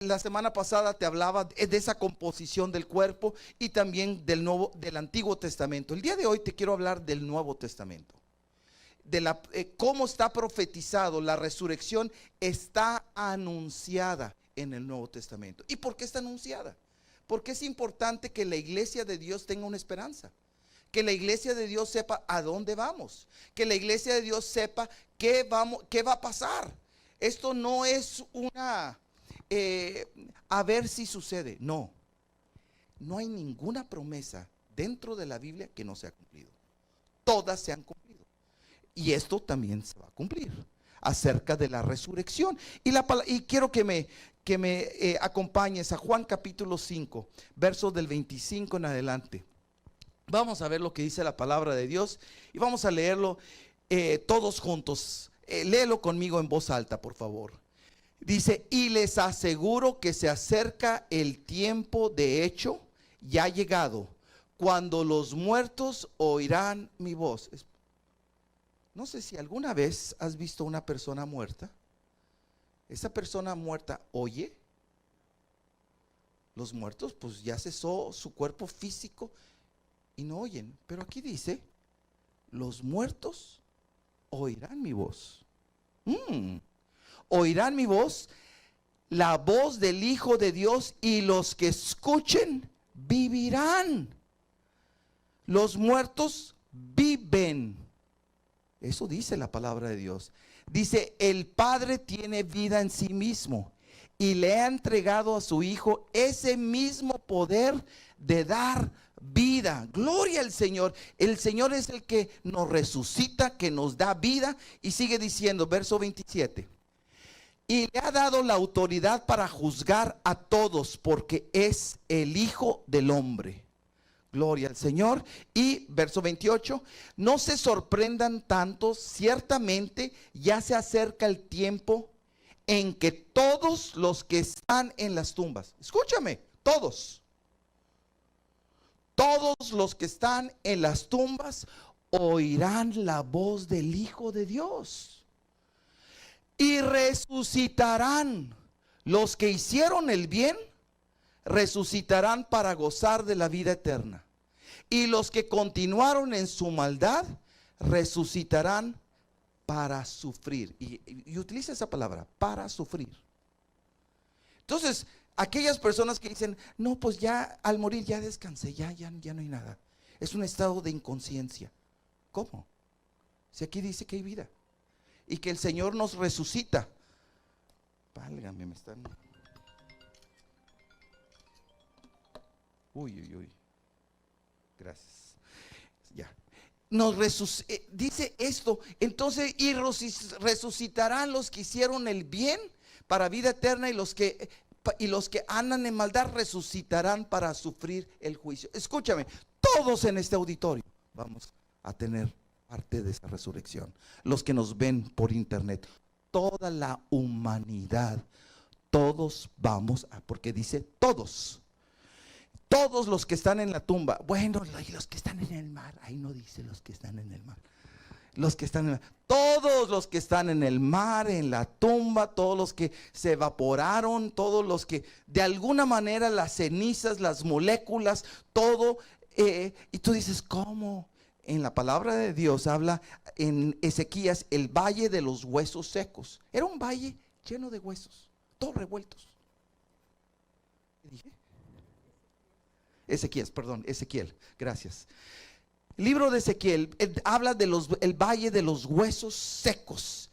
la semana pasada te hablaba de esa composición del cuerpo y también del Antiguo Testamento. El día de hoy te quiero hablar del Nuevo Testamento. Cómo está profetizado. La resurrección está anunciada en el Nuevo Testamento. ¿Y por qué está anunciada? Porque es importante que la iglesia de Dios tenga una esperanza. Que la iglesia de Dios sepa a dónde vamos. Que la iglesia de Dios sepa qué va a pasar. Esto no es a ver si sucede. No. No hay ninguna promesa dentro de la Biblia que no se ha cumplido. Todas se han cumplido. Y esto también se va a cumplir acerca de la resurrección. Y quiero que me acompañes a Juan capítulo 5, versos del 25 en adelante. Vamos a ver lo que dice la palabra de Dios y vamos a leerlo todos juntos. Léelo conmigo en voz alta, por favor. Dice: y les aseguro que se acerca el tiempo, de hecho, ya ha llegado, cuando los muertos oirán mi voz. No sé si alguna vez has visto una persona muerta. Esa persona muerta oye. Los muertos pues ya cesó su cuerpo físico y no oyen. Pero aquí dice: los muertos oirán mi voz. Oirán mi voz, la voz del Hijo de Dios, y los que escuchen vivirán. Los muertos viven. Eso dice la palabra de Dios. Dice: el Padre tiene vida en sí mismo y le ha entregado a su Hijo ese mismo poder de dar vida. Gloria al Señor. El Señor es el que nos resucita, que nos da vida. Y sigue diciendo, verso 27. Y le ha dado la autoridad para juzgar a todos, porque es el Hijo del Hombre. Gloria al Señor. Y verso 28, no se sorprendan tanto, ciertamente ya se acerca el tiempo en que todos los que están en las tumbas, escúchame, todos los que están en las tumbas oirán la voz del Hijo de Dios y resucitarán. Los que hicieron el bien resucitarán para gozar de la vida eterna, y los que continuaron en su maldad resucitarán para sufrir. Y utiliza esa palabra, para sufrir. Entonces, aquellas personas que dicen: no, pues ya al morir ya descansé, ya no hay nada, es un estado de inconsciencia. ¿Cómo? Si aquí dice que hay vida y que el Señor nos resucita. Válgame, me están... Uy. Gracias. Ya. Dice esto. Entonces, y resucitarán los que hicieron el bien para vida eterna, y los que andan en maldad resucitarán para sufrir el juicio. Escúchame, todos en este auditorio vamos a tener parte de esa resurrección. Los que nos ven por internet, toda la humanidad, todos vamos a, porque dice todos. Todos los que están en la tumba. Bueno, y los que están en el mar. Ahí no dice los que están en el mar. Todos los que están en el mar, en la tumba, todos los que se evaporaron, todos los que de alguna manera las cenizas, las moléculas, todo. Y tú dices, ¿cómo? En la palabra de Dios habla en Ezequías el valle de los huesos secos. Era un valle lleno de huesos, todos revueltos. ¿Qué dije? Ezequiel, gracias. El libro de Ezequiel habla de el valle de los huesos secos.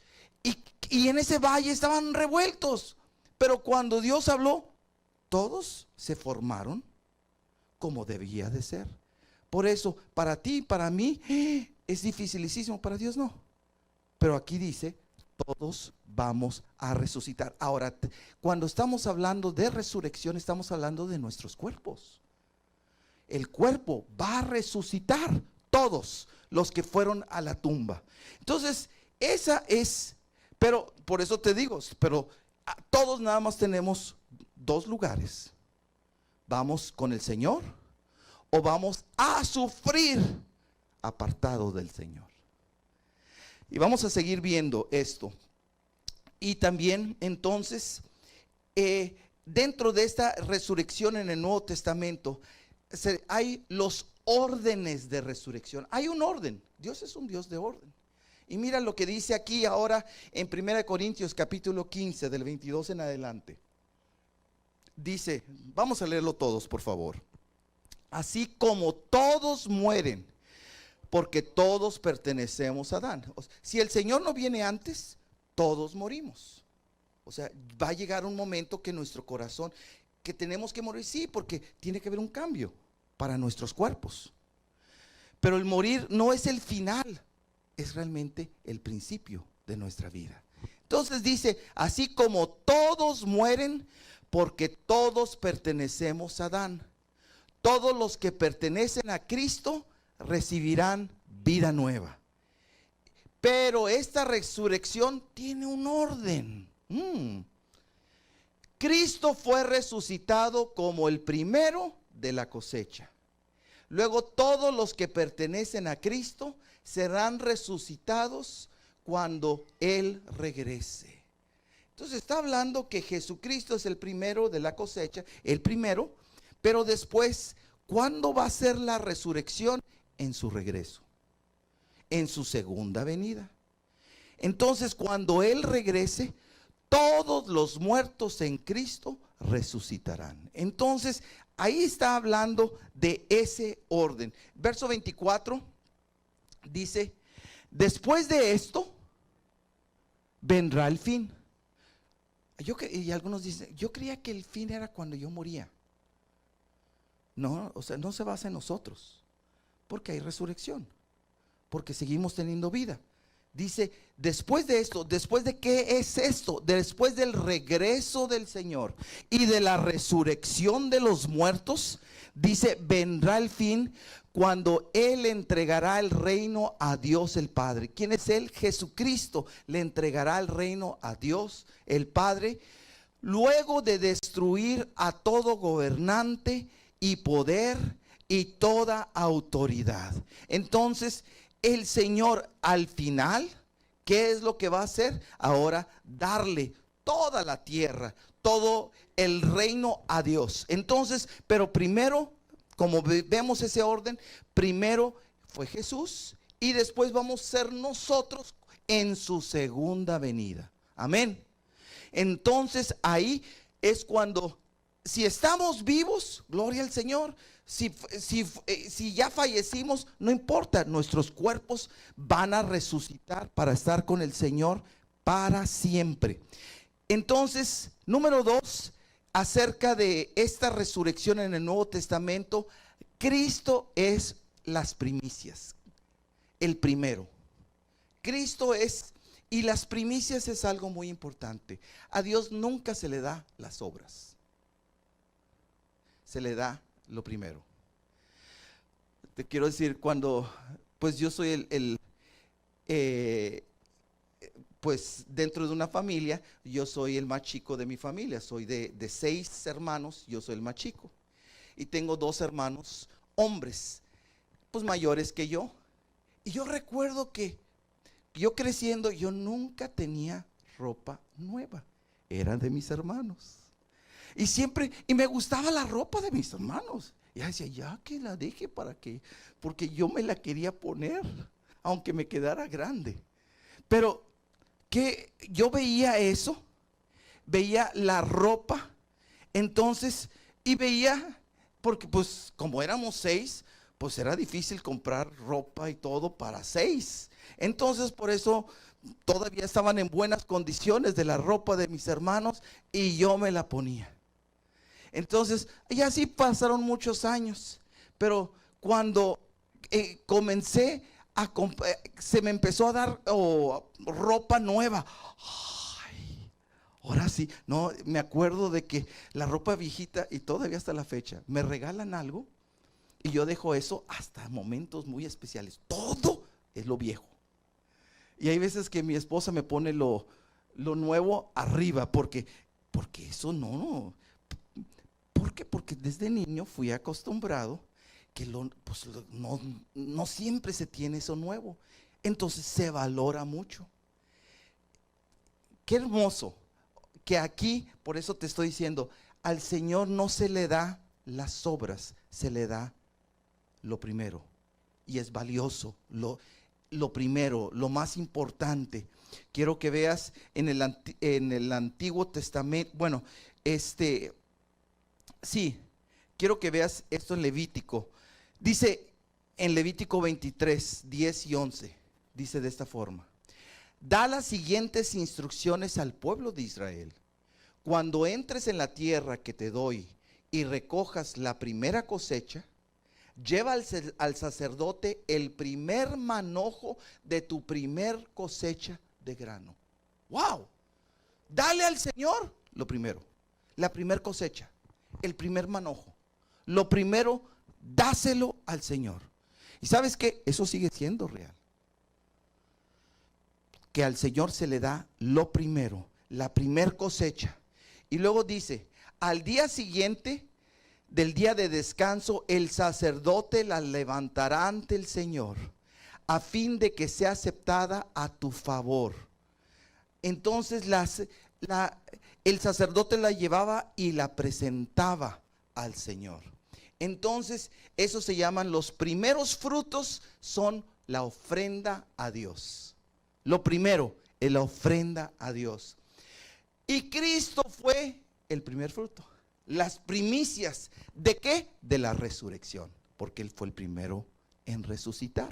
Y en ese valle estaban revueltos. Pero cuando Dios habló, todos se formaron como debía de ser. Por eso, para ti y para mí es dificilísimo, para Dios no. Pero aquí dice, todos vamos a resucitar. Ahora, cuando estamos hablando de resurrección, estamos hablando de nuestros cuerpos. El cuerpo va a resucitar, todos los que fueron a la tumba. Entonces, esa es, pero por eso te digo, pero todos nada más tenemos dos lugares. ¿Vamos con el Señor o vamos a sufrir apartado del Señor? Y vamos a seguir viendo esto. Y también entonces dentro de esta resurrección en el Nuevo Testamento, hay los órdenes de resurrección. Hay un orden. Dios es un Dios de orden. Y mira lo que dice aquí ahora en 1 Corintios capítulo 15 del 22 en adelante. Dice, vamos a leerlo todos por favor. Así como todos mueren, porque todos pertenecemos a Adán. Si el Señor no viene antes, todos morimos. O sea, va a llegar un momento que nuestro corazón, que tenemos que morir, sí, porque tiene que haber un cambio para nuestros cuerpos. Pero el morir no es el final, es realmente el principio de nuestra vida. Entonces dice, así como todos mueren, porque todos pertenecemos a Adán. Todos los que pertenecen a Cristo recibirán vida nueva. Pero esta resurrección tiene un orden. Cristo fue resucitado como el primero de la cosecha. Luego todos los que pertenecen a Cristo serán resucitados cuando Él regrese. Entonces está hablando que Jesucristo es el primero de la cosecha, el primero, pero después, ¿cuándo va a ser la resurrección? En su regreso, en su segunda venida. Entonces cuando Él regrese, todos los muertos en Cristo resucitarán. Entonces ahí está hablando de ese orden. Verso 24 dice, después de esto vendrá el fin. Y algunos dicen, yo creía que el fin era cuando yo moría. No, o sea, no se basa en nosotros, porque hay resurrección, porque seguimos teniendo vida. Dice, después de esto, ¿después de qué es esto? Después del regreso del Señor y de la resurrección de los muertos, dice, vendrá el fin cuando Él entregará el reino a Dios el Padre. ¿Quién es Él? Jesucristo le entregará el reino a Dios el Padre, luego de destruir a todo gobernante y poder y toda autoridad. Entonces el Señor al final, ¿qué es lo que va a hacer? Ahora darle toda la tierra, todo el reino a Dios. Entonces, pero primero, como vemos ese orden, primero fue Jesús y después vamos a ser nosotros en su segunda venida. Amén. Entonces ahí es cuando, si estamos vivos, gloria al Señor. Si ya fallecimos, no importa, nuestros cuerpos van a resucitar para estar con el Señor para siempre. Entonces, número 2, acerca de esta resurrección en el Nuevo Testamento, Cristo es las primicias, el primero. Cristo es, y las primicias es algo muy importante. A Dios nunca se le da las obras, se le da lo primero. Te quiero decir, cuando pues yo soy pues dentro de una familia, yo soy el más chico de mi familia, soy de 6 hermanos, yo soy el más chico. Y tengo 2 hermanos hombres, pues mayores que yo. Y yo recuerdo que yo creciendo, yo nunca tenía ropa nueva, era de mis hermanos. Y siempre, y me gustaba la ropa de mis hermanos. Y decía, ya que la deje porque yo me la quería poner, aunque me quedara grande. Pero que yo veía eso, veía la ropa, entonces, y veía, porque pues como éramos 6, pues era difícil comprar ropa y todo para 6. Entonces por eso todavía estaban en buenas condiciones de la ropa de mis hermanos y yo me la ponía. Entonces, y así pasaron muchos años, pero cuando comencé a comprar, se me empezó a dar ropa nueva. Ay, ahora sí, no, me acuerdo de que la ropa viejita, y todavía hasta la fecha, me regalan algo y yo dejo eso hasta momentos muy especiales. Todo es lo viejo. Y hay veces que mi esposa me pone lo nuevo arriba, porque eso no. ¿Por qué? Porque desde niño fui acostumbrado que no siempre se tiene eso nuevo. Entonces se valora mucho. Qué hermoso que aquí, por eso te estoy diciendo, al Señor no se le da las obras, se le da lo primero. Y es valioso, lo primero, lo más importante. Quiero que veas en el Antiguo Testamento, bueno, sí, quiero que veas esto en Levítico. Dice en Levítico 23, 10 y 11, dice de esta forma: da las siguientes instrucciones al pueblo de Israel. Cuando entres en la tierra que te doy y recojas la primera cosecha, lleva al sacerdote el primer manojo de tu primer cosecha de grano. ¡Wow! Dale al Señor lo primero, la primer cosecha, el primer manojo. Lo primero, dáselo al Señor. ¿Y sabes qué? Eso sigue siendo real. Que al Señor se le da lo primero, la primer cosecha. Y luego dice, al día siguiente del día de descanso, el sacerdote la levantará ante el Señor, a fin de que sea aceptada a tu favor. Entonces el sacerdote la llevaba y la presentaba al Señor. Entonces, eso se llaman los primeros frutos, son la ofrenda a Dios. Lo primero es la ofrenda a Dios. Y Cristo fue el primer fruto. Las primicias, ¿de qué? De la resurrección, porque Él fue el primero en resucitar.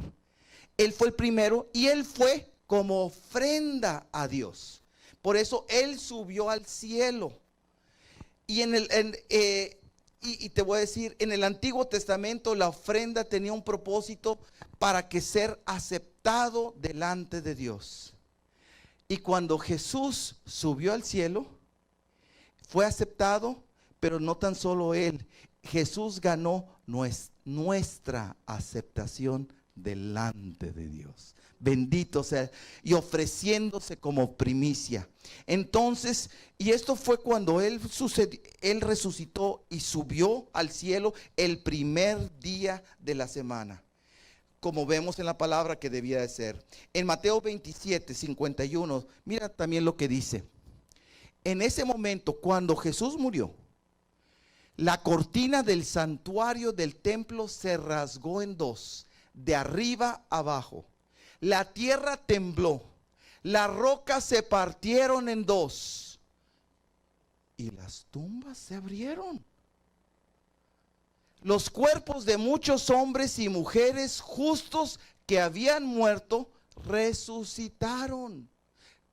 Él fue el primero y Él fue como ofrenda a Dios. Por eso Él subió al cielo. Y te voy a decir, en el Antiguo Testamento la ofrenda tenía un propósito para que ser aceptado delante de Dios. Y cuando Jesús subió al cielo, fue aceptado, pero no tan solo Él. Jesús ganó nuestra aceptación delante de Dios. Bendito sea, y ofreciéndose como primicia. Entonces, y esto fue cuando Él resucitó y subió al cielo el primer día de la semana, como vemos en la palabra que debía de ser. En Mateo 27, 51, mira también lo que dice. En ese momento, cuando Jesús murió, la cortina del santuario del templo se rasgó en dos, de arriba abajo. La tierra tembló, las rocas se partieron en dos y las tumbas se abrieron. Los cuerpos de muchos hombres y mujeres justos que habían muerto resucitaron.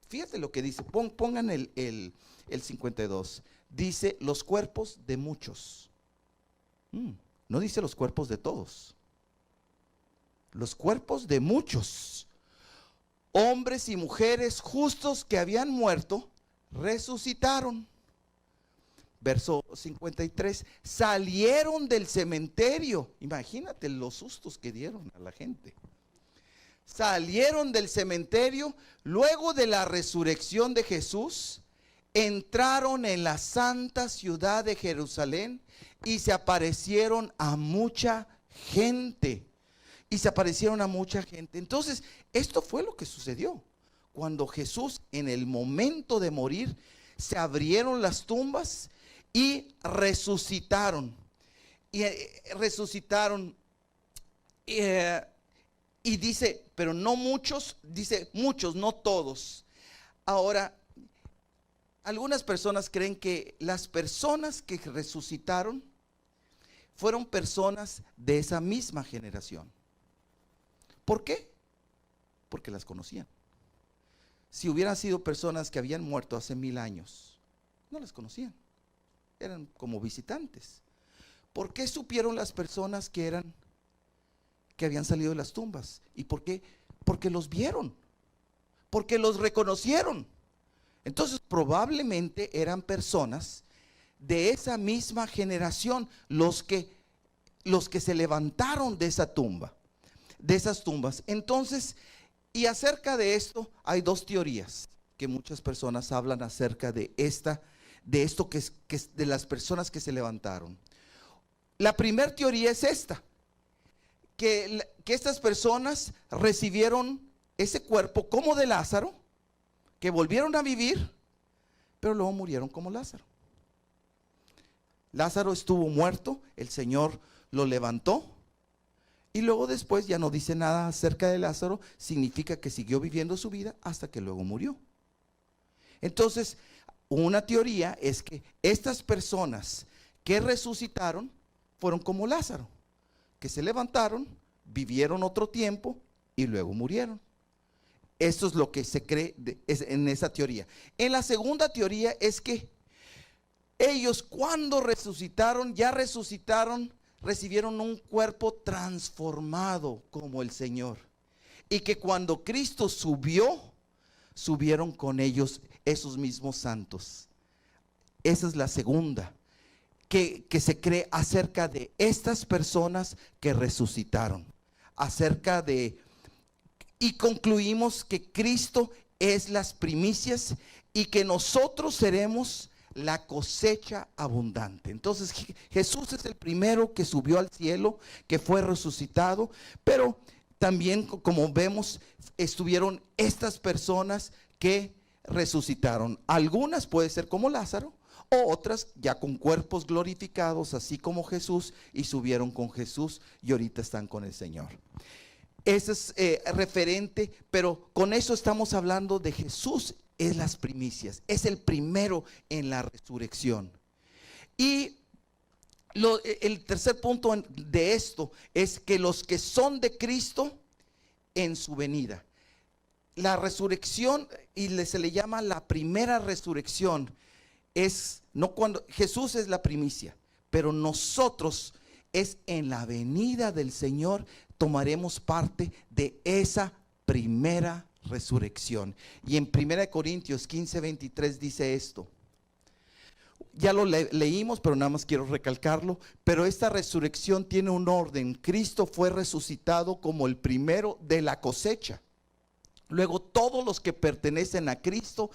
Fíjate lo que dice, pongan el 52. Dice los cuerpos de muchos. No dice los cuerpos de todos. Los cuerpos de muchos hombres y mujeres justos que habían muerto resucitaron. Verso 53, salieron del cementerio. Imagínate los sustos que dieron a la gente. Salieron del cementerio luego de la resurrección de Jesús, entraron en la santa ciudad de Jerusalén y se aparecieron a mucha gente. Entonces, esto fue lo que sucedió. Cuando Jesús, en el momento de morir, se abrieron las tumbas y resucitaron. Y dice, pero no muchos, dice muchos, no todos. Ahora, algunas personas creen que las personas que resucitaron fueron personas de esa misma generación. ¿Por qué? Porque las conocían. Si hubieran sido personas que habían muerto hace 1000 años, no las conocían. Eran como visitantes. ¿Por qué supieron las personas que habían salido de las tumbas? ¿Y por qué? Porque los vieron, porque los reconocieron. Entonces probablemente eran personas de esa misma generación los que se levantaron de esa tumba, de esas tumbas. Entonces, y acerca de esto hay dos teorías que muchas personas hablan acerca de esto que es de las personas que se levantaron. La primera teoría es esta, que estas personas recibieron ese cuerpo como de Lázaro, que volvieron a vivir, pero luego murieron como Lázaro. Lázaro estuvo muerto, el Señor lo levantó y luego después ya no dice nada acerca de Lázaro, significa que siguió viviendo su vida hasta que luego murió. Entonces, una teoría es que estas personas que resucitaron fueron como Lázaro, que se levantaron, vivieron otro tiempo y luego murieron. Esto es lo que se cree en esa teoría. En la segunda teoría es que ellos cuando resucitaron, ya resucitaron, recibieron un cuerpo transformado como el Señor. Y que cuando Cristo subió, subieron con ellos esos mismos santos. Esa es la segunda que se cree acerca de estas personas que resucitaron. Acerca de, y concluimos que Cristo es las primicias y que nosotros seremos la cosecha abundante. Entonces Jesús es el primero que subió al cielo, que fue resucitado, pero también, como vemos, estuvieron estas personas que resucitaron. Algunas puede ser como Lázaro, o otras ya con cuerpos glorificados, así como Jesús, y subieron con Jesús y ahorita están con el Señor. Ese es referente, pero con eso estamos hablando de Jesús. Es las primicias, es el primero en la resurrección. Y el tercer punto de esto es que los que son de Cristo en su venida. La resurrección, y se le llama la primera resurrección, es no cuando Jesús es la primicia, pero nosotros es en la venida del Señor tomaremos parte de esa primera resurrección. Y en 1 Corintios 15:23 dice esto. Ya lo leímos, pero nada más quiero recalcarlo. Pero esta resurrección tiene un orden. Cristo fue resucitado como el primero de la cosecha. Luego todos los que pertenecen a Cristo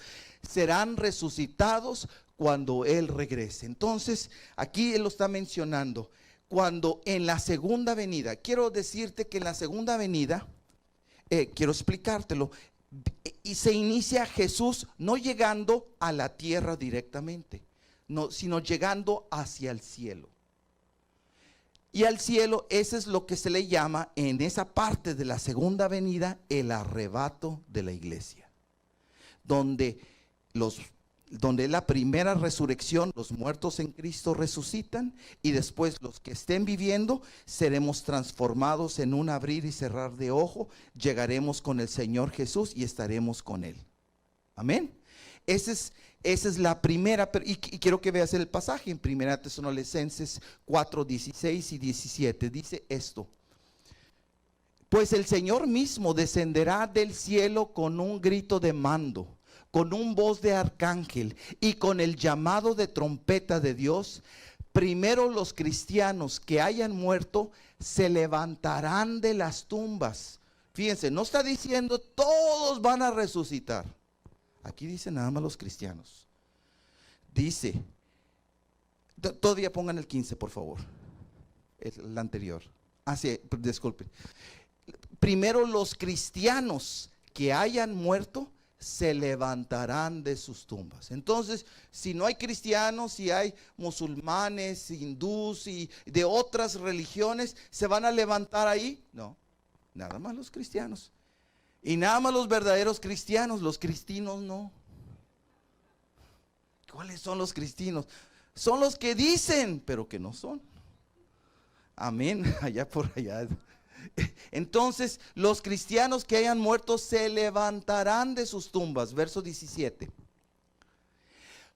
serán resucitados cuando Él regrese. Entonces, aquí Él lo está mencionando. Cuando en la segunda venida, quiero decirte que en la segunda venida, quiero explicártelo, y se inicia Jesús no llegando a la tierra directamente, no, sino llegando hacia el cielo. Y al cielo, eso es lo que se le llama en esa parte de la segunda venida el arrebato de la iglesia, donde la primera resurrección, los muertos en Cristo resucitan, y después los que estén viviendo seremos transformados en un abrir y cerrar de ojo, llegaremos con el Señor Jesús y estaremos con Él. Amén. Esa es la primera, y quiero que veas el pasaje en 1 Tesalonicenses 4:16 y 17. Dice esto: pues el Señor mismo descenderá del cielo con un grito de mando, con un voz de arcángel y con el llamado de trompeta de Dios. Primero los cristianos que hayan muerto se levantarán de las tumbas. Fíjense, no está diciendo todos van a resucitar. Aquí dice nada más los cristianos. Dice, todavía pongan el 15 por favor, el anterior. Sí, disculpen. Primero los cristianos que hayan muerto se levantarán de sus tumbas. Entonces, si no hay cristianos, si hay musulmanes, hindús y de otras religiones, ¿se van a levantar ahí? No, nada más los cristianos. Y nada más los verdaderos cristianos, los cristinos no. ¿Cuáles son los cristinos? Son los que dicen, pero que no son. Amén, allá por allá. Entonces, los cristianos que hayan muerto se levantarán de sus tumbas. Verso 17.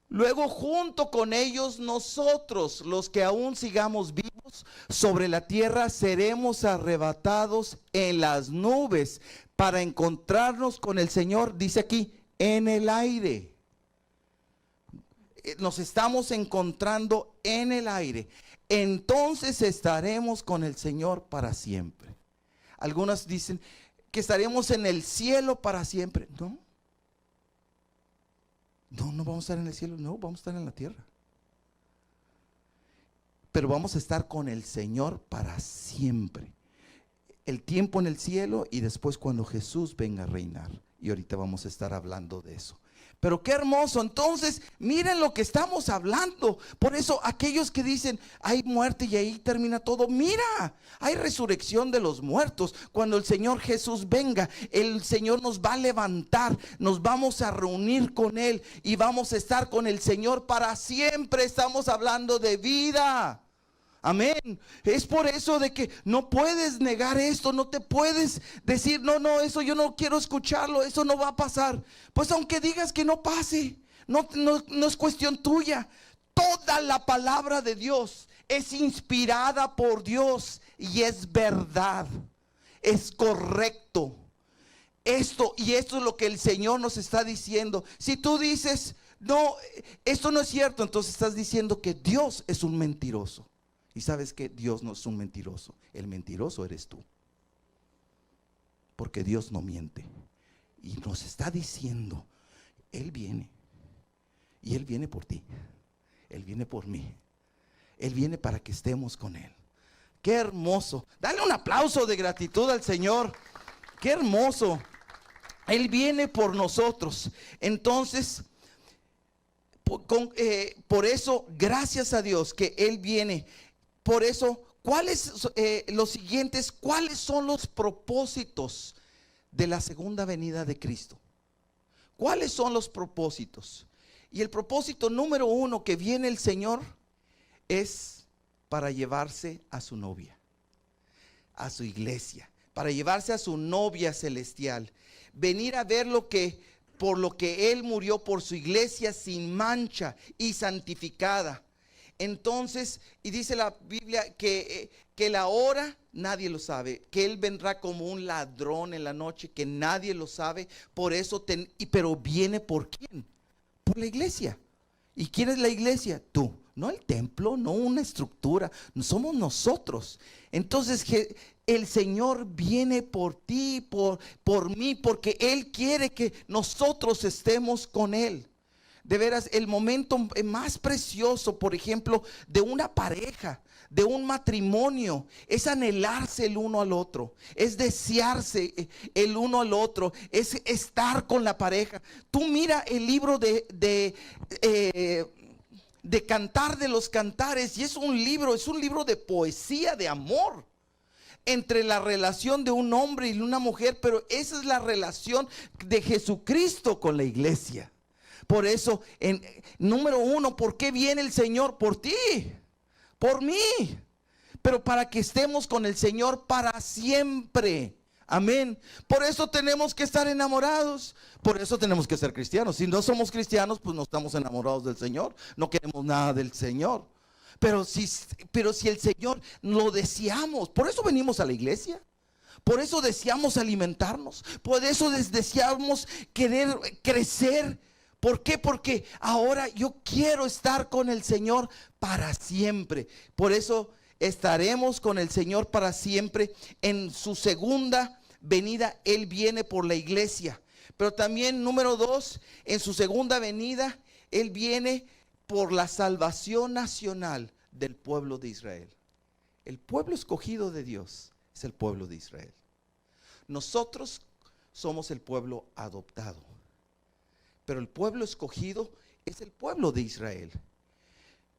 Luego junto con ellos nosotros, los que aún sigamos vivos sobre la tierra, seremos arrebatados en las nubes para encontrarnos con el Señor, dice aquí, en el aire. Nos estamos encontrando en el aire. Entonces estaremos con el Señor para siempre. Algunas dicen que estaremos en el cielo para siempre. No vamos a estar en el cielo, no, vamos a estar en la tierra. Pero vamos a estar con el Señor para siempre. El tiempo en el cielo y después cuando Jesús venga a reinar. Y ahorita vamos a estar hablando de eso. Pero qué hermoso. Entonces, miren lo que estamos hablando. Por eso aquellos que dicen, hay muerte y ahí termina todo. Mira, hay resurrección de los muertos. Cuando el Señor Jesús venga, el Señor nos va a levantar. Nos vamos a reunir con Él y vamos a estar con el Señor para siempre. Estamos hablando de vida. Amén. Es por eso de que no puedes negar esto, no te puedes decir, no, eso yo no quiero escucharlo, eso no va a pasar. Pues aunque digas que no pase, no es cuestión tuya. Toda la palabra de Dios es inspirada por Dios y es verdad, es correcto. Esto es lo que el Señor nos está diciendo. Si tú dices, no, esto no es cierto, entonces estás diciendo que Dios es un mentiroso. Y sabes que Dios no es un mentiroso. El mentiroso eres tú. Porque Dios no miente. Y nos está diciendo, Él viene. Y Él viene por ti. Él viene por mí. Él viene para que estemos con Él. Qué hermoso. Dale un aplauso de gratitud al Señor. Qué hermoso. Él viene por nosotros. Entonces, por eso, gracias a Dios que Él viene. Por eso, ¿cuáles son los propósitos de la segunda venida de Cristo? ¿Cuáles son los propósitos? Y el propósito número 1 que viene el Señor es para llevarse a su novia, a su iglesia, para llevarse a su novia celestial, venir a ver por lo que Él murió por su iglesia sin mancha y santificada. Entonces, y dice la Biblia que la hora nadie lo sabe, que Él vendrá como un ladrón en la noche, que nadie lo sabe. Por eso, pero viene ¿por quién? Por la iglesia. ¿Y quién es la iglesia? Tú, no el templo, no una estructura, somos nosotros. Entonces, el Señor viene por ti, por mí, porque Él quiere que nosotros estemos con Él. De veras, el momento más precioso, por ejemplo, de una pareja, de un matrimonio, es anhelarse el uno al otro, es desearse el uno al otro, es estar con la pareja. Tú mira el libro de Cantar de los Cantares, y es un libro de poesía, de amor entre la relación de un hombre y una mujer, pero esa es la relación de Jesucristo con la iglesia. Por eso, número 1, ¿por qué viene el Señor? Por ti, por mí, pero para que estemos con el Señor para siempre. Amén. Por eso tenemos que estar enamorados. Por eso tenemos que ser cristianos. Si no somos cristianos, pues no estamos enamorados del Señor. No queremos nada del Señor. Pero si el Señor lo deseamos, por eso venimos a la iglesia. Por eso deseamos alimentarnos. Por eso deseamos querer crecer. ¿Por qué? Porque ahora yo quiero estar con el Señor para siempre. Por eso estaremos con el Señor para siempre. En su segunda venida, Él viene por la iglesia. Pero también, número 2, en su segunda venida, Él viene por la salvación nacional del pueblo de Israel. El pueblo escogido de Dios es el pueblo de Israel. Nosotros somos el pueblo adoptado. Pero el pueblo escogido es el pueblo de Israel.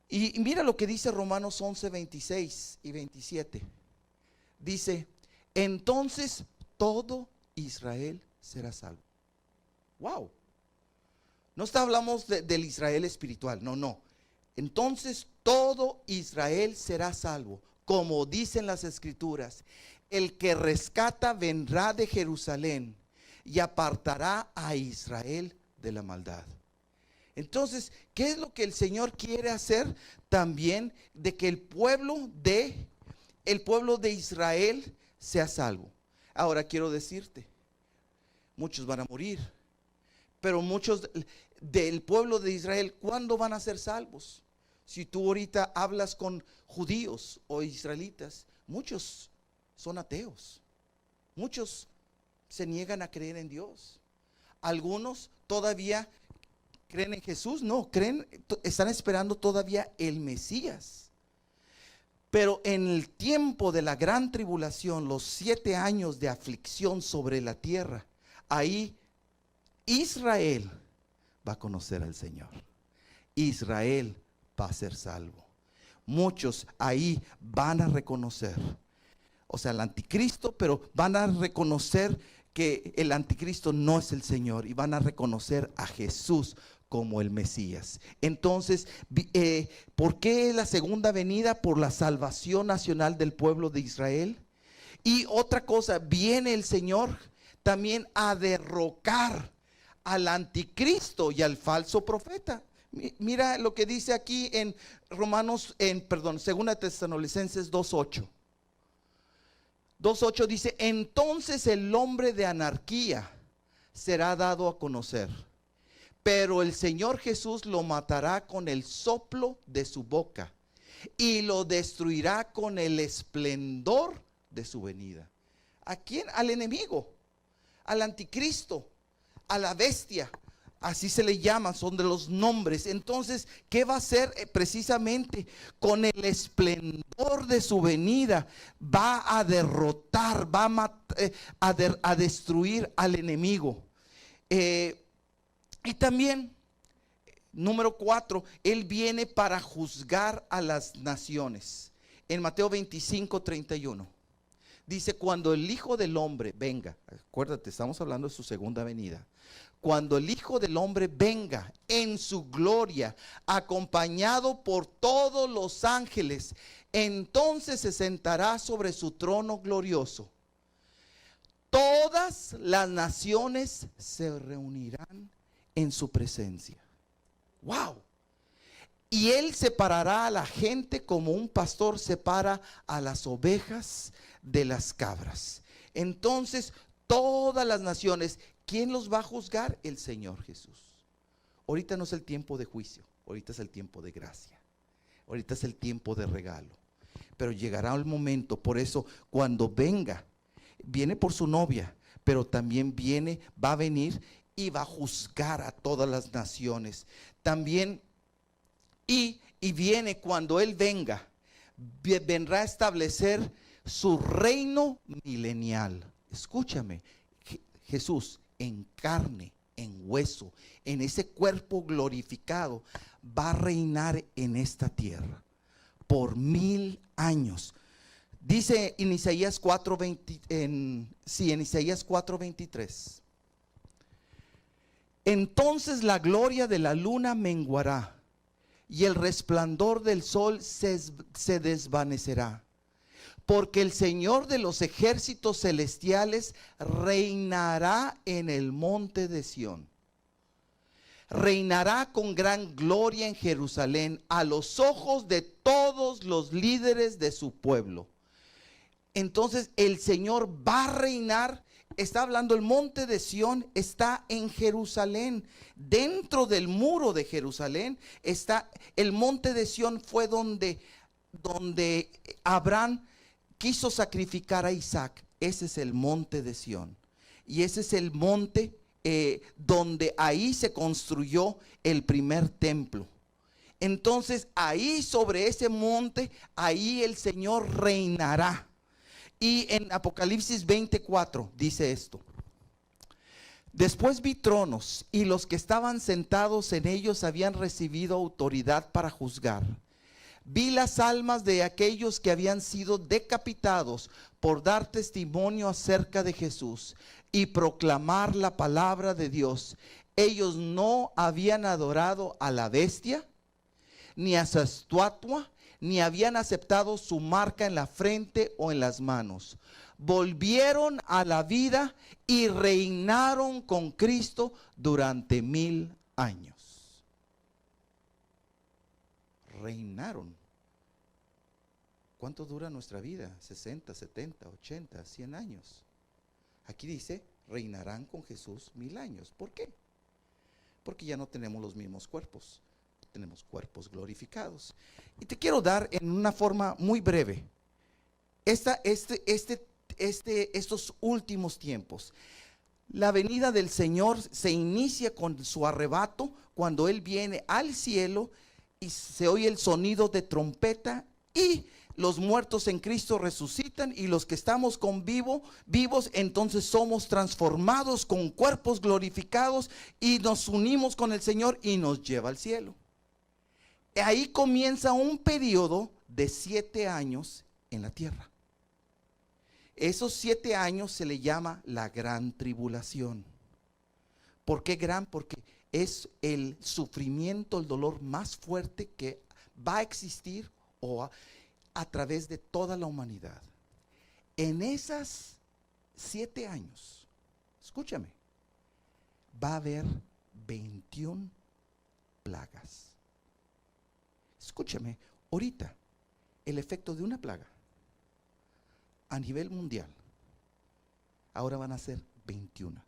Y mira lo que dice Romanos 11, 26 y 27. Dice, entonces todo Israel será salvo. Wow. No hablamos del Israel espiritual, no. Entonces todo Israel será salvo. Como dicen las escrituras, el que rescata vendrá de Jerusalén y apartará a Israel de la maldad. Entonces, ¿qué es lo que el Señor quiere hacer? También de que el pueblo de Israel sea salvo. Ahora quiero decirte, muchos van a morir, pero muchos del pueblo de Israel, ¿cuándo van a ser salvos? Si tú ahorita hablas con judíos o israelitas, muchos son ateos, muchos se niegan a creer en Dios. Algunos todavía creen en Jesús, están esperando todavía el Mesías. Pero en el tiempo de la gran tribulación, los 7 años de aflicción sobre la tierra, ahí Israel va a conocer al Señor. Israel va a ser salvo. Muchos ahí van a reconocer, o sea, el anticristo, pero van a reconocer que el anticristo no es el Señor y van a reconocer a Jesús como el Mesías. Entonces, ¿por qué la segunda venida? Por la salvación nacional del pueblo de Israel. Y otra cosa, viene el Señor también a derrocar al anticristo y al falso profeta. Mira lo que dice aquí en Segunda Tesalonicenses 2:8. 2:8 dice: entonces el hombre de anarquía será dado a conocer, pero el Señor Jesús lo matará con el soplo de su boca y lo destruirá con el esplendor de su venida. ¿A quién? Al enemigo, al anticristo, a la bestia. Así se le llama, son de los nombres. Entonces, ¿qué va a hacer? Precisamente con el esplendor de su venida va a derrotar, va a destruir al enemigo. Y también, número 4, Él viene para juzgar a las naciones. En Mateo 25:31 dice: cuando el Hijo del Hombre venga, acuérdate, estamos hablando de su segunda venida. Cuando el Hijo del Hombre venga en su gloria, acompañado por todos los ángeles, entonces se sentará sobre su trono glorioso. Todas las naciones se reunirán en su presencia. ¡Wow! Y Él separará a la gente como un pastor separa a las ovejas de las cabras. Entonces, todas las naciones, ¿quién los va a juzgar? El Señor Jesús. Ahorita no es el tiempo de juicio, ahorita es el tiempo de gracia, ahorita es el tiempo de regalo. Pero llegará el momento, por eso cuando venga, viene por su novia, pero también va a venir y va a juzgar a todas las naciones. También, y viene cuando Él venga, vendrá a establecer su reino milenial. Escúchame, Jesús en carne, en hueso, en ese cuerpo glorificado, va a reinar en esta tierra por 1000 años. Dice en Isaías 4:23. Entonces la gloria de la luna menguará y el resplandor del sol se desvanecerá, porque el Señor de los ejércitos celestiales reinará en el monte de Sión. Reinará con gran gloria en Jerusalén a los ojos de todos los líderes de su pueblo. Entonces el Señor va a reinar. Está hablando, el monte de Sión está en Jerusalén. Dentro del muro de Jerusalén está el monte de Sión. Fue donde Abraham quiso sacrificar a Isaac. Ese es el monte de Sión. Y ese es el monte donde ahí se construyó el primer templo. Entonces ahí, sobre ese monte, ahí el Señor reinará. Y en Apocalipsis 24 dice esto: después vi tronos, y los que estaban sentados en ellos habían recibido autoridad para juzgar. Vi las almas de aquellos que habían sido decapitados por dar testimonio acerca de Jesús y proclamar la palabra de Dios. Ellos no habían adorado a la bestia, ni a su estatua, ni habían aceptado su marca en la frente o en las manos. Volvieron a la vida y reinaron con Cristo durante 1000 años. Reinaron. ¿Cuánto dura nuestra vida? 60, 70, 80, 100 años. Aquí dice, reinarán con Jesús 1000 años. ¿Por qué? Porque ya no tenemos los mismos cuerpos. Tenemos cuerpos glorificados. Y te quiero dar en una forma muy breve estos últimos tiempos. La venida del Señor se inicia con su arrebato, cuando Él viene al cielo y se oye el sonido de trompeta, y los muertos en Cristo resucitan y los que estamos vivos, entonces somos transformados con cuerpos glorificados y nos unimos con el Señor y nos lleva al cielo. Ahí comienza un periodo de 7 años en la tierra. Esos 7 años se le llama la gran tribulación. ¿Por qué gran? Porque es el sufrimiento, el dolor más fuerte que va a existir a través de toda la humanidad. En esas 7 años, escúchame, va a haber 21 plagas. Escúchame, ahorita el efecto de una plaga a nivel mundial, ahora van a ser 21.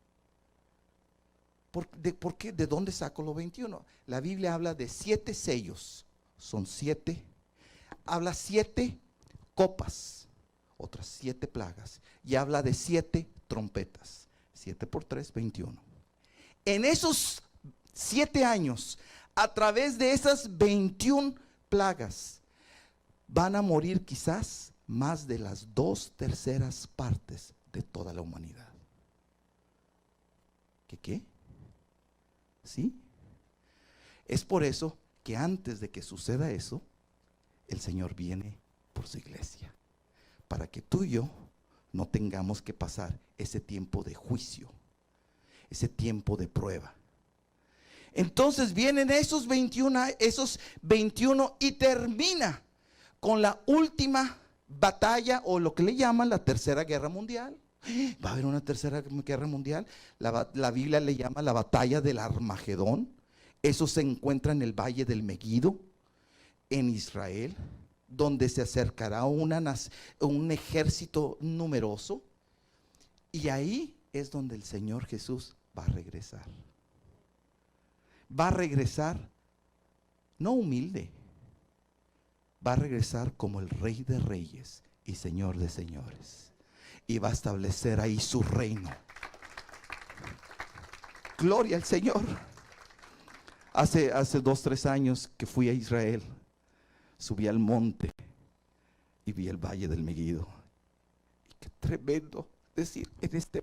¿Por qué? ¿De dónde saco los 21? La Biblia habla de 7 sellos, son 7. Habla 7 copas, otras 7 plagas, y habla de 7 trompetas. 7 por 3, 21. En esos 7 años, a través de esas 21 plagas, van a morir quizás más de las 2/3 partes de toda la humanidad. ¿Qué? ¿Sí? Es por eso que antes de que suceda eso, el Señor viene por su iglesia, para que tú y yo no tengamos que pasar ese tiempo de juicio, ese tiempo de prueba. Entonces vienen esos 21 y termina con la última batalla, o lo que le llaman la Tercera Guerra Mundial. Va a haber una Tercera Guerra Mundial. La Biblia le llama la batalla del Armagedón. Eso se encuentra en el Valle del Megido, en Israel, donde se acercará un ejército numeroso. Y ahí es donde el Señor Jesús va a regresar. Va a regresar no humilde, va a regresar como el Rey de Reyes y Señor de Señores, y va a establecer ahí su reino. Gloria al Señor. Hace 2-3 años que fui a Israel, subí al monte y vi el Valle del Megido. Y qué tremendo decir, en este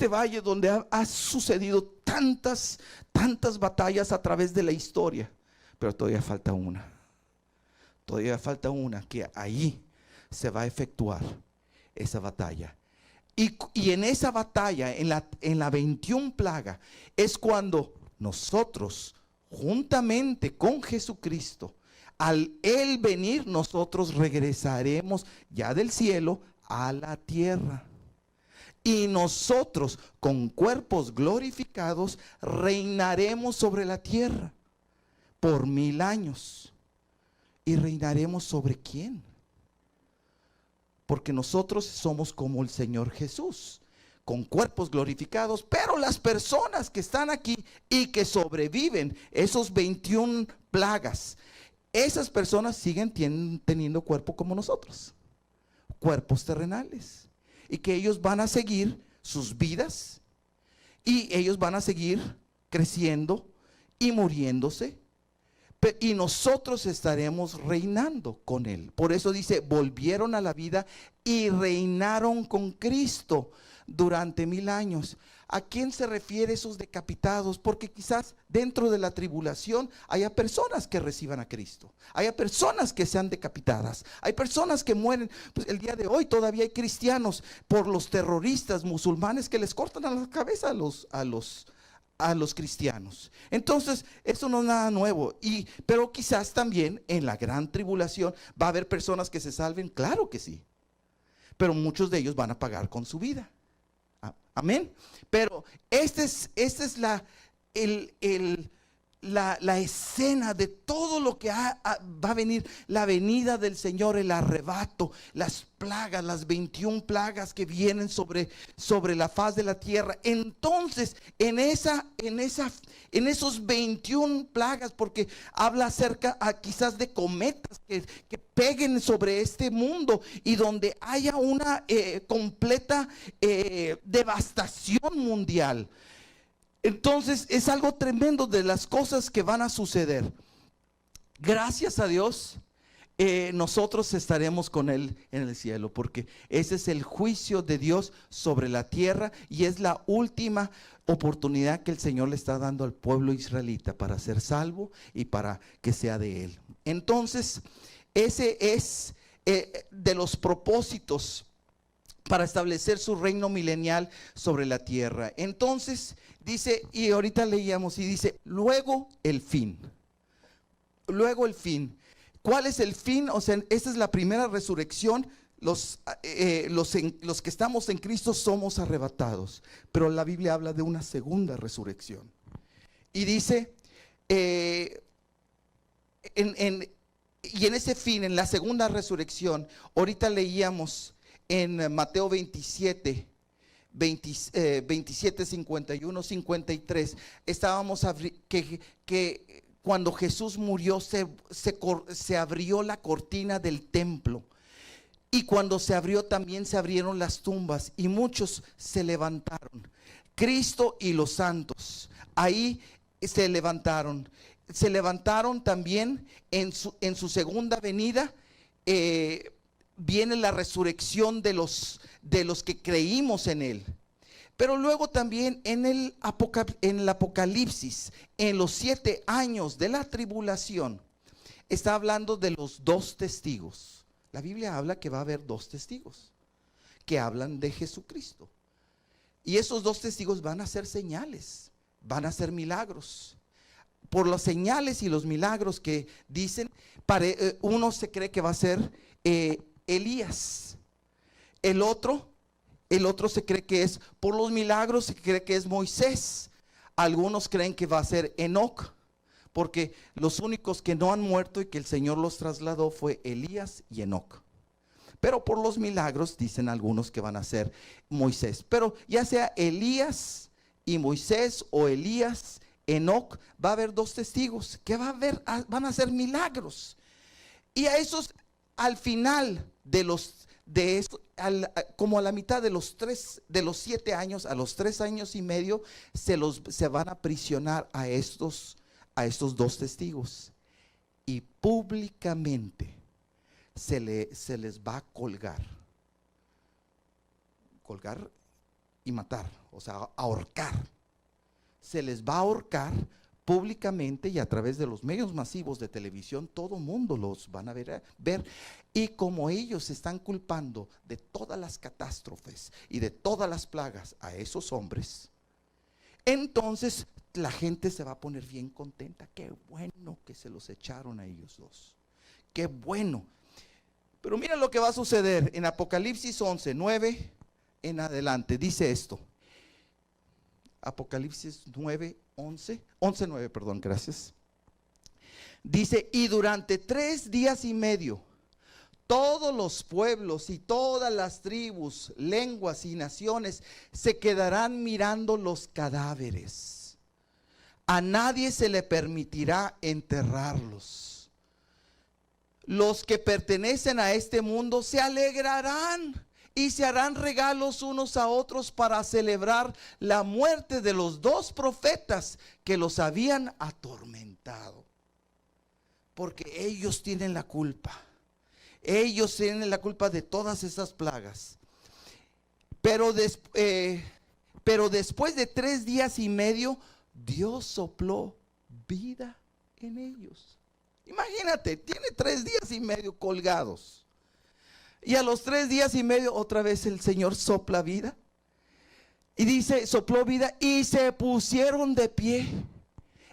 valle donde ha sucedido tantas batallas a través de la historia, pero todavía falta una que ahí se va a efectuar esa batalla. Y en esa batalla, en la 21 plaga, es cuando nosotros, juntamente con Jesucristo, al Él venir, nosotros regresaremos ya del cielo a la tierra. Y nosotros, con cuerpos glorificados, reinaremos sobre la tierra por 1000 años. ¿Y reinaremos sobre quién? Porque nosotros somos como el Señor Jesús, con cuerpos glorificados, pero las personas que están aquí y que sobreviven esos 21 plagas, esas personas siguen teniendo cuerpo como nosotros, cuerpos terrenales, y que ellos van a seguir sus vidas, y ellos van a seguir creciendo y muriéndose, y nosotros estaremos reinando con Él. Por eso dice, volvieron a la vida y reinaron con Cristo durante 1000 años. ¿A quién se refiere esos decapitados? Porque quizás dentro de la tribulación haya personas que reciban a Cristo, haya personas que sean decapitadas, hay personas que mueren. Pues el día de hoy todavía hay cristianos por los terroristas musulmanes que les cortan a la cabeza a los cristianos. Entonces eso no es nada nuevo, pero quizás también en la gran tribulación va a haber personas que se salven, claro que sí, pero muchos de ellos van a pagar con su vida. Amén. Pero esta es la escena de todo lo que va a venir, la venida del Señor, el arrebato, las plagas, las 21 plagas que vienen sobre la faz de la tierra. Entonces, en esos 21 plagas, porque habla acerca quizás de cometas que peguen sobre este mundo y donde haya una completa devastación mundial. Entonces es algo tremendo de las cosas que van a suceder. Gracias a Dios nosotros estaremos con Él en el cielo, porque ese es el juicio de Dios sobre la tierra y es la última oportunidad que el Señor le está dando al pueblo israelita para ser salvo y para que sea de Él. Entonces, ese es de los propósitos para establecer su reino milenial sobre la tierra. Entonces dice, y ahorita leíamos y dice, luego el fin. Luego el fin. ¿Cuál es el fin? O sea, esta es la primera resurrección. Los que estamos en Cristo somos arrebatados. Pero la Biblia habla de una segunda resurrección. Y dice, y en ese fin, en la segunda resurrección, ahorita leíamos en Mateo 27, 51, 53, estábamos que cuando Jesús murió se abrió la cortina del templo. Y cuando se abrió también se abrieron las tumbas y muchos se levantaron. Cristo y los santos ahí se levantaron. Se levantaron también en su segunda venida. Viene la resurrección de los que creímos en Él. Pero luego también en el Apocalipsis, en los 7 años de la tribulación, está hablando de los 2 testigos. La Biblia habla que va a haber 2 testigos que hablan de Jesucristo. Y esos 2 testigos van a hacer señales, van a hacer milagros. Por las señales y los milagros que dicen, uno se cree que va a ser Elías. El otro se cree que es, por los milagros se cree que es Moisés. Algunos creen que va a ser Enoc, porque los únicos que no han muerto y que el Señor los trasladó fue Elías y Enoc. Pero por los milagros dicen algunos que van a ser Moisés. Pero ya sea Elías y Moisés o Elías, Enoc, va a haber 2 testigos que van a hacer milagros. Y a esos, al final como a la mitad de los 7 años, a los 3 años y medio, se van a aprisionar a estos 2 testigos. Y públicamente se les va a colgar y matar, o sea, ahorcar. Se les va a ahorcar públicamente y a través de los medios masivos de televisión. Todo mundo los van a ver. Y como ellos están culpando de todas las catástrofes y de todas las plagas a esos hombres, entonces la gente se va a poner bien contenta. Qué bueno que se los echaron a ellos 2. Qué bueno. Pero mira lo que va a suceder en Apocalipsis 11, 9 en adelante. Dice esto. Apocalipsis 9, 11, 9, perdón, gracias. Dice, y durante 3 días y medio, todos los pueblos y todas las tribus, lenguas y naciones se quedarán mirando los cadáveres. A nadie se le permitirá enterrarlos. Los que pertenecen a este mundo se alegrarán y se harán regalos unos a otros para celebrar la muerte de los 2 profetas que los habían atormentado. Porque ellos tienen la culpa. Ellos tienen la culpa de todas esas plagas. Pero después de 3 días y medio, Dios sopló vida en ellos. Imagínate, tiene 3 días y medio colgados. Y a los 3 días y medio otra vez el Señor sopla vida. Y dice, sopló vida y se pusieron de pie.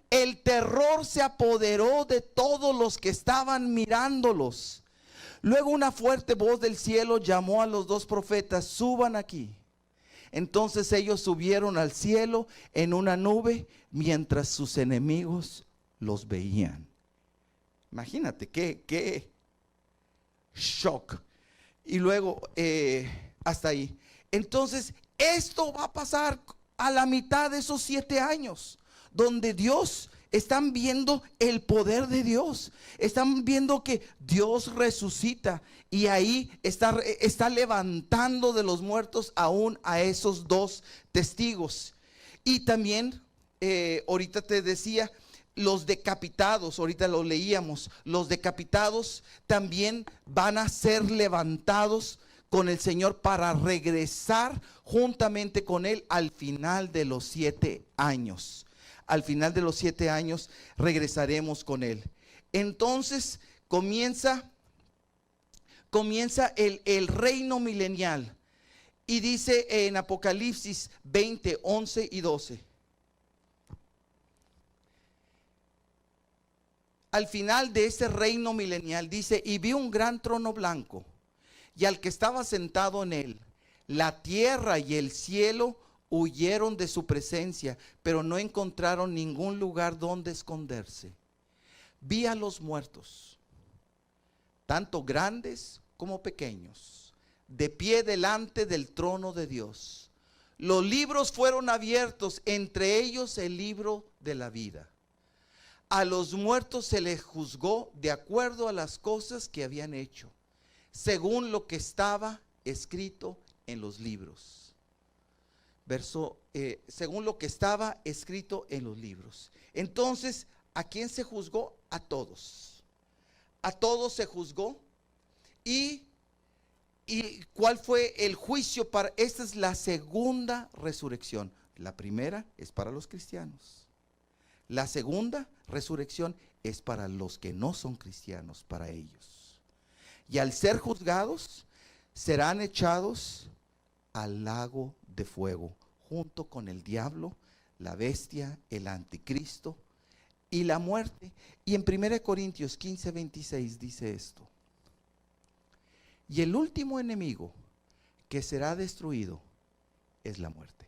El terror se apoderó de todos los que estaban mirándolos. Luego una fuerte voz del cielo llamó a los 2 profetas, suban aquí. Entonces ellos subieron al cielo en una nube mientras sus enemigos los veían. Imagínate qué shock. Y luego hasta ahí. Entonces esto va a pasar a la mitad de esos 7 años, donde están viendo el poder de Dios, están viendo que Dios resucita y ahí está levantando de los muertos aún a esos 2 testigos. Y también ahorita te decía, los decapitados, ahorita lo leíamos, los decapitados también van a ser levantados con el Señor para regresar juntamente con Él al final de los 7 años. Al final de los 7 años regresaremos con Él. Entonces comienza el reino milenial. Y dice en Apocalipsis 20, 11 y 12. Al final de ese reino milenial dice: y vi un gran trono blanco, y al que estaba sentado en él. La tierra y el cielo huyeron de su presencia, pero no encontraron ningún lugar donde esconderse. Vi a los muertos, tanto grandes como pequeños, de pie delante del trono de Dios. Los libros fueron abiertos, entre ellos el libro de la vida. A los muertos se les juzgó de acuerdo a las cosas que habían hecho, según lo que estaba escrito en los libros. Según lo que estaba escrito en los libros. Entonces, ¿a quién se juzgó? A todos. A todos se juzgó. ¿Y cuál fue el juicio para? Esta es la segunda resurrección. La primera es para los cristianos. La segunda resurrección es para los que no son cristianos, para ellos. Y al ser juzgados, serán echados al lago de fuego, junto con el diablo, la bestia, el anticristo y la muerte. Y en 1 Corintios 15, 26 dice esto: y el último enemigo que será destruido es la muerte.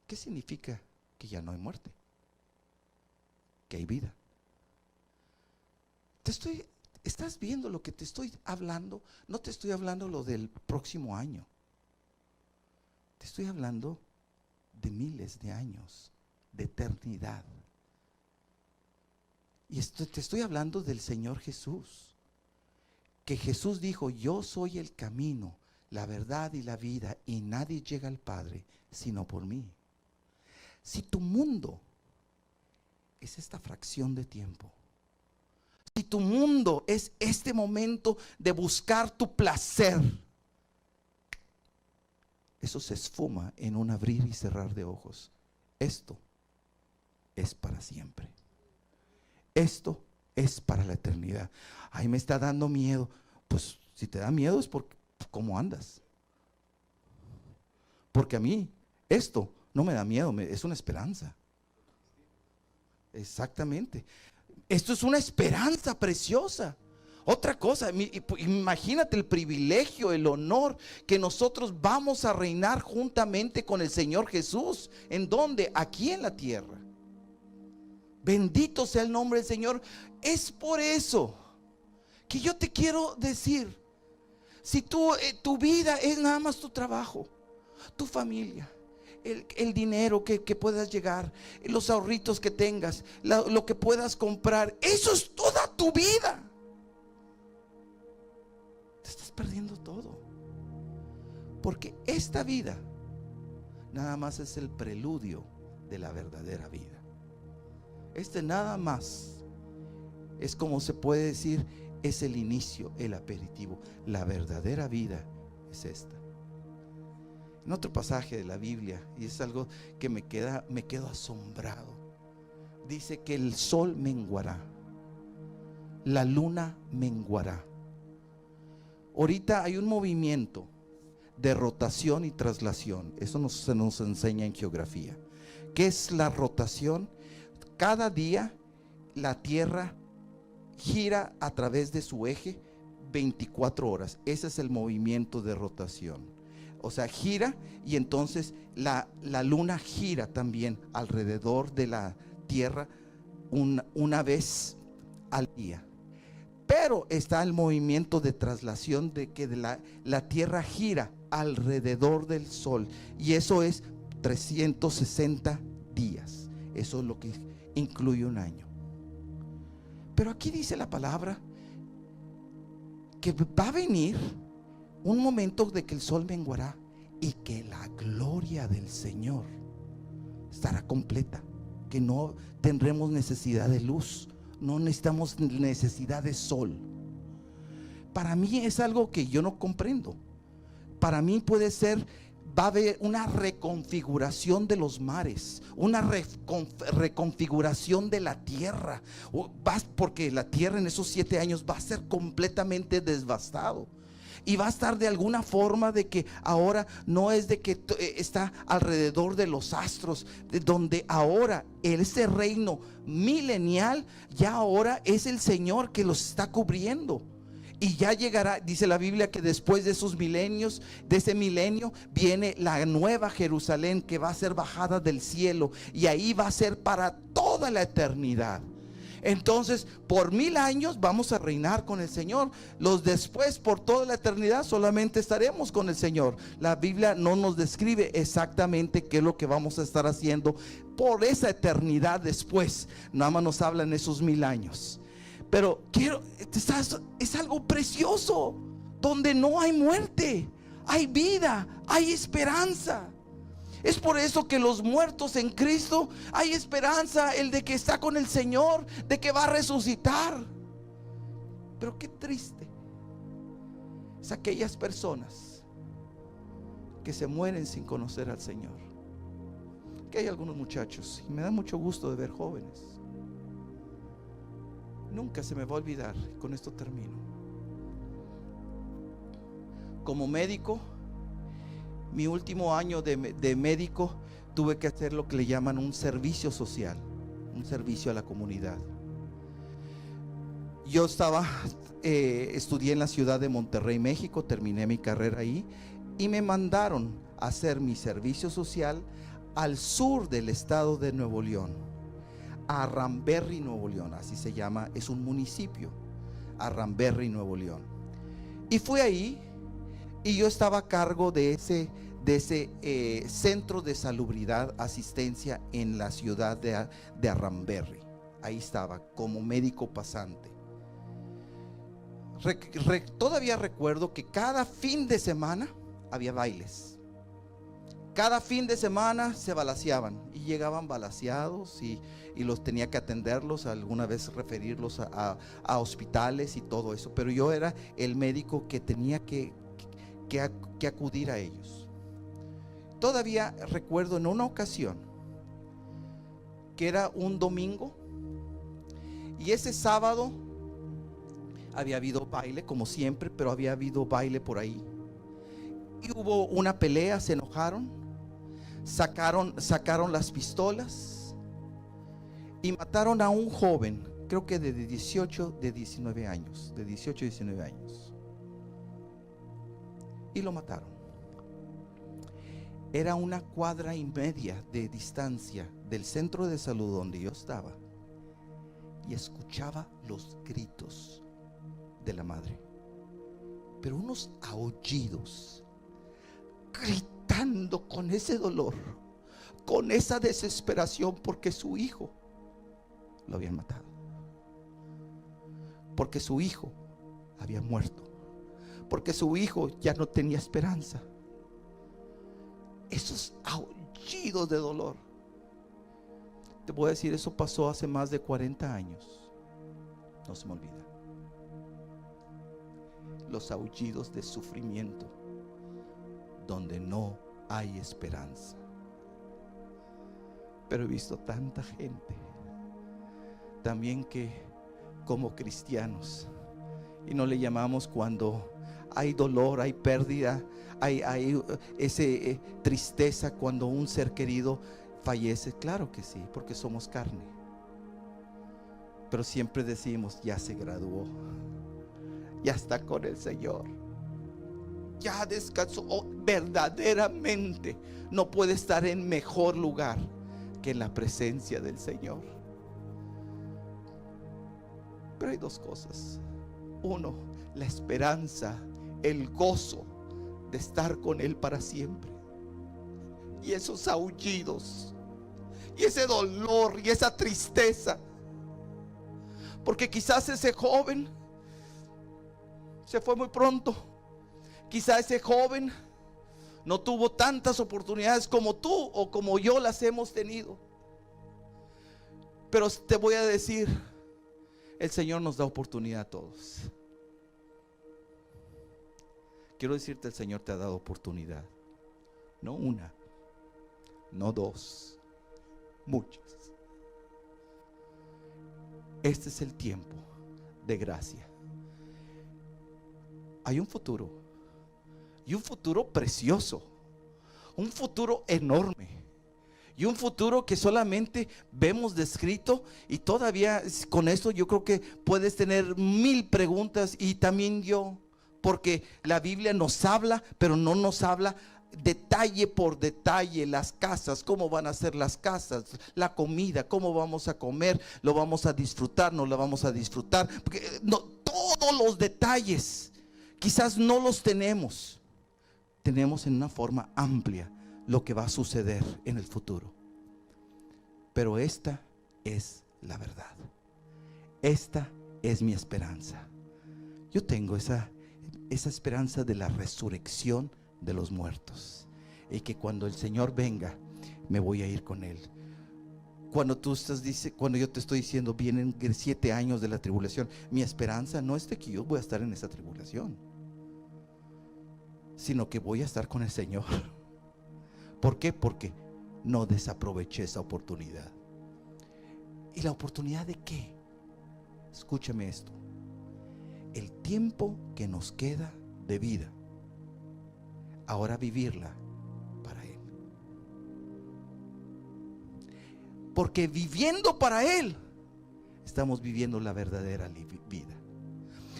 ¿Qué significa que ya no hay muerte? Que hay vida. ¿Estás viendo lo que te estoy hablando? No te estoy hablando lo del próximo año. Te estoy hablando de miles de años, de eternidad. Y te estoy hablando del Señor Jesús. Que Jesús dijo: yo soy el camino, la verdad y la vida, y nadie llega al Padre sino por mí. Si tu mundo es esta fracción de tiempo, si tu mundo es este momento de buscar tu placer, eso se esfuma en un abrir y cerrar de ojos. Esto es para siempre. Esto es para la eternidad. Ay, me está dando miedo. Pues si te da miedo es porque cómo andas. Porque a mí esto no me da miedo, es una esperanza. Exactamente. Esto es una esperanza preciosa. Otra cosa, imagínate el privilegio, el honor que nosotros vamos a reinar juntamente con el Señor Jesús. ¿En dónde? Aquí en la tierra. Bendito sea el nombre del Señor. Es por eso que yo te quiero decir: si tu vida es nada más tu trabajo, tu familia, el dinero que puedas llegar, los ahorritos que tengas, lo que puedas comprar, eso es toda tu vida, te estás perdiendo todo. Porque esta vida nada más es el preludio de la verdadera vida. Nada más es, como se puede decir, es el inicio, el aperitivo. La verdadera vida es esta. En otro pasaje de la Biblia, y es algo que me quedo asombrado, dice que el sol menguará, la luna menguará. Ahorita hay un movimiento de rotación y traslación. Eso se nos enseña en geografía. ¿Qué es la rotación? Cada día la Tierra gira a través de su eje 24 horas. Ese es el movimiento de rotación. O sea, gira, y entonces la luna gira también alrededor de la Tierra una vez al día. Pero está el movimiento de traslación de que la Tierra gira alrededor del Sol, y eso es 360 días. Eso es lo que incluye un año. Pero aquí dice la palabra que va a venir un momento de que el sol menguará y que la gloria del Señor estará completa. que no tendremos necesidad de luz, no necesitamos necesidad de sol. Para mí es algo que yo no comprendo. Para mí puede ser, va a haber una reconfiguración de los mares, una reconfiguración de la tierra, porque la tierra en esos 7 años va a ser completamente devastado. Y va a estar de alguna forma de que ahora no es de que está alrededor de los astros, de donde ahora ese reino milenial ya ahora es el Señor que los está cubriendo. Y ya llegará, dice la Biblia, que después de esos milenios, de ese milenio, viene la nueva Jerusalén que va a ser bajada del cielo, y ahí va a ser para toda la eternidad. Entonces, por 1000 años vamos a reinar con el Señor. Los después, por toda la eternidad, solamente estaremos con el Señor. La Biblia no nos describe exactamente qué es lo que vamos a estar haciendo por esa eternidad después. Nada más nos habla en esos 1000 años. Pero es algo precioso, donde no hay muerte, hay vida, hay esperanza. Es por eso que los muertos en Cristo, hay esperanza, el de que está con el Señor, de que va a resucitar. Pero qué triste es aquellas personas que se mueren sin conocer al Señor. Que hay algunos muchachos, y me da mucho gusto de ver jóvenes. Nunca se me va a olvidar, con esto termino. Como médico, mi último año de médico, tuve que hacer lo que le llaman un servicio social, un servicio a la comunidad. Yo estudié en la ciudad de Monterrey, México, terminé mi carrera ahí y me mandaron a hacer mi servicio social al sur del estado de Nuevo León, a Ranberry, Nuevo León, así se llama, es un municipio, a Ranberry, Nuevo León. Y fui ahí y yo estaba a cargo de ese centro de salubridad, asistencia en la ciudad de Ranberry. Ahí estaba como médico pasante. Todavía recuerdo que cada fin de semana había bailes. Cada fin de semana se balaceaban y llegaban balaceados y los tenía que atenderlos, alguna vez referirlos a hospitales y todo eso. Pero yo era el médico que tenía que acudir a ellos. Todavía recuerdo en una ocasión que era un domingo y ese sábado había habido baile como siempre, pero había habido baile por ahí y hubo una pelea, se enojaron, sacaron las pistolas y mataron a un joven, creo que de 19 años, y lo mataron. Era 1,5 cuadras de distancia del centro de salud donde yo estaba, y escuchaba los gritos de la madre, pero unos aullidos, gritando con ese dolor, con esa desesperación, porque su hijo lo habían matado, porque su hijo había muerto, porque su hijo ya no tenía esperanza. Esos aullidos de dolor, te voy a decir, eso pasó hace más de 40 años, no se me olvida. Los aullidos de sufrimiento donde no hay esperanza. Pero he visto tanta gente también que como cristianos, y no le llamamos cuando hay dolor, hay pérdida, hay ese tristeza cuando un ser querido fallece. Claro que sí, porque somos carne. Pero siempre decimos, ya se graduó, ya está con el Señor, ya descansó. Verdaderamente no puede estar en mejor lugar que en la presencia del Señor. Pero hay dos cosas. Uno, la esperanza, el gozo de estar con Él para siempre. Y esos aullidos, y ese dolor, y esa tristeza, porque quizás ese joven se fue muy pronto. Quizás ese joven no tuvo tantas oportunidades como tú o como yo las hemos tenido. Pero te voy a decir, el Señor nos da oportunidad a todos. Quiero decirte, el Señor te ha dado oportunidad. No una, no dos, muchas. Este es el tiempo de gracia. Hay un futuro, y un futuro precioso, un futuro enorme, y un futuro que solamente vemos descrito. Y todavía con esto yo creo que puedes tener 1000 preguntas, y también yo, porque la Biblia nos habla, pero no nos habla detalle por detalle. Las casas, cómo van a ser las casas, la comida, cómo vamos a comer, lo vamos a disfrutar, no lo vamos a disfrutar, porque no, todos los detalles quizás no los tenemos. Tenemos en una forma amplia lo que va a suceder en el futuro, pero esta es la verdad. Esta es mi esperanza. Yo tengo esa esperanza de la resurrección de los muertos, y que cuando el Señor venga me voy a ir con Él. Cuando yo te estoy diciendo vienen 7 años de la tribulación, mi esperanza no es de que yo voy a estar en esa tribulación, sino que voy a estar con el Señor. ¿Por qué? Porque no desaproveché esa oportunidad. ¿Y la oportunidad de qué? Escúchame esto: el tiempo que nos queda de vida, ahora vivirla para Él. Porque viviendo para Él, estamos viviendo la verdadera vida.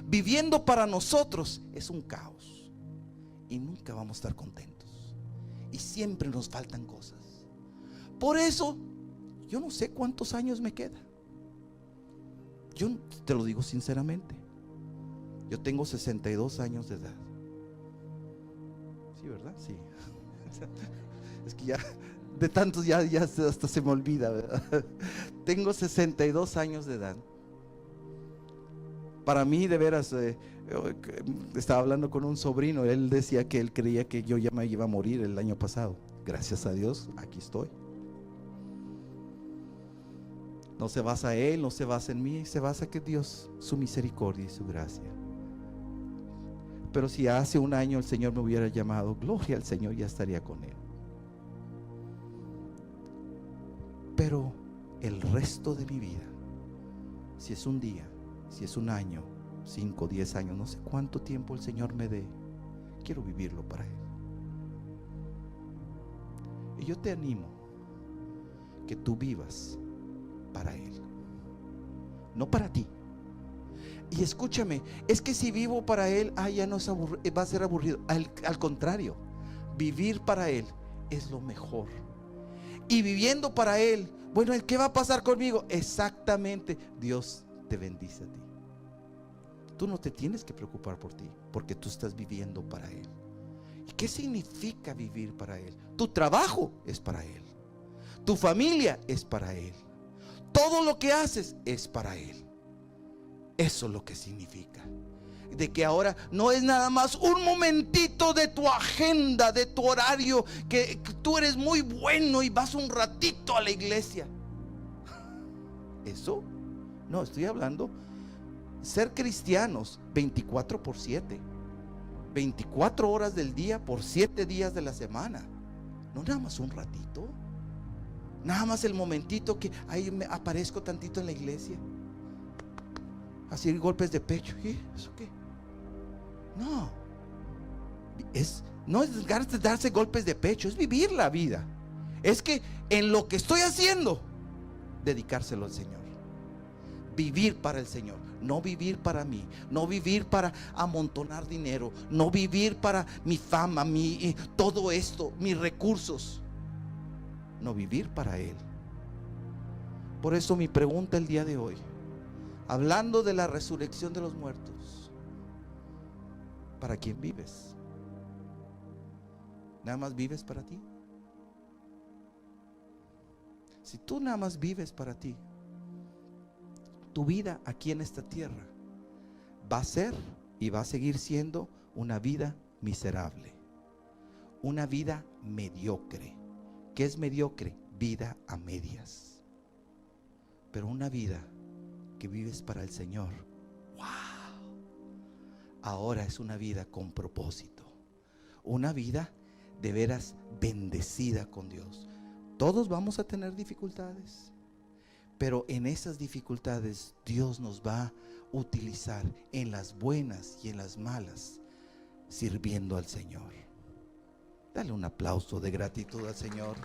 Viviendo para nosotros es un caos, y nunca vamos a estar contentos, y siempre nos faltan cosas. Por eso yo no sé cuántos años me queda. Yo te lo digo sinceramente, yo tengo 62 años de edad. Sí, ¿verdad? Sí. Es que ya de tantos ya hasta se me olvida, ¿verdad? Tengo 62 años de edad. Para mí, de veras, estaba hablando con un sobrino. Él decía que él creía que yo ya me iba a morir el año pasado. Gracias a Dios, aquí estoy. No se basa Él, no se basa en mí, se basa que Dios, su misericordia y su gracia. Pero si hace un año el Señor me hubiera llamado, gloria al Señor, ya estaría con Él. Pero el resto de mi vida, si es un día, si es un año, 5, 10 años, no sé cuánto tiempo el Señor me dé, quiero vivirlo para Él. Y yo te animo que tú vivas para Él, no para ti. Y escúchame, es que si vivo para Él, ya no es va a ser aburrido. Al contrario, vivir para Él es lo mejor. Y viviendo para Él, bueno, ¿qué va a pasar conmigo? Exactamente, Dios te bendice a ti. Tú no te tienes que preocupar por ti, porque tú estás viviendo para Él. ¿Y qué significa vivir para Él? Tu trabajo es para Él, tu familia es para Él, todo lo que haces es para Él. Eso es lo que significa. De que ahora no es nada más un momentito de tu agenda, de tu horario, que tú eres muy bueno y vas un ratito a la iglesia. Eso, no, estoy hablando ser cristianos 24/7, 24 horas del día por 7 días de la semana. No nada más un ratito, nada más el momentito que ahí me aparezco tantito en la iglesia, así golpes de pecho. ¿Y eso qué? No, no es darse golpes de pecho, es vivir la vida. Es que en lo que estoy haciendo, dedicárselo al Señor. Vivir para el Señor, no vivir para mí, no vivir para amontonar dinero, no vivir para mi fama, todo esto, mis recursos. No, vivir para Él. Por eso mi pregunta el día de hoy, hablando de la resurrección de los muertos, ¿para quién vives? ¿Nada más vives para ti? Si tú nada más vives para ti, tu vida aquí en esta tierra va a ser y va a seguir siendo una vida miserable, una vida mediocre. ¿Qué es mediocre? Vida a medias. Pero una vida que vives para el Señor, wow, ahora es una vida con propósito, una vida de veras bendecida con Dios. Todos vamos a tener dificultades, pero en esas dificultades Dios nos va a utilizar en las buenas y en las malas, sirviendo al Señor. Dale un aplauso de gratitud al Señor.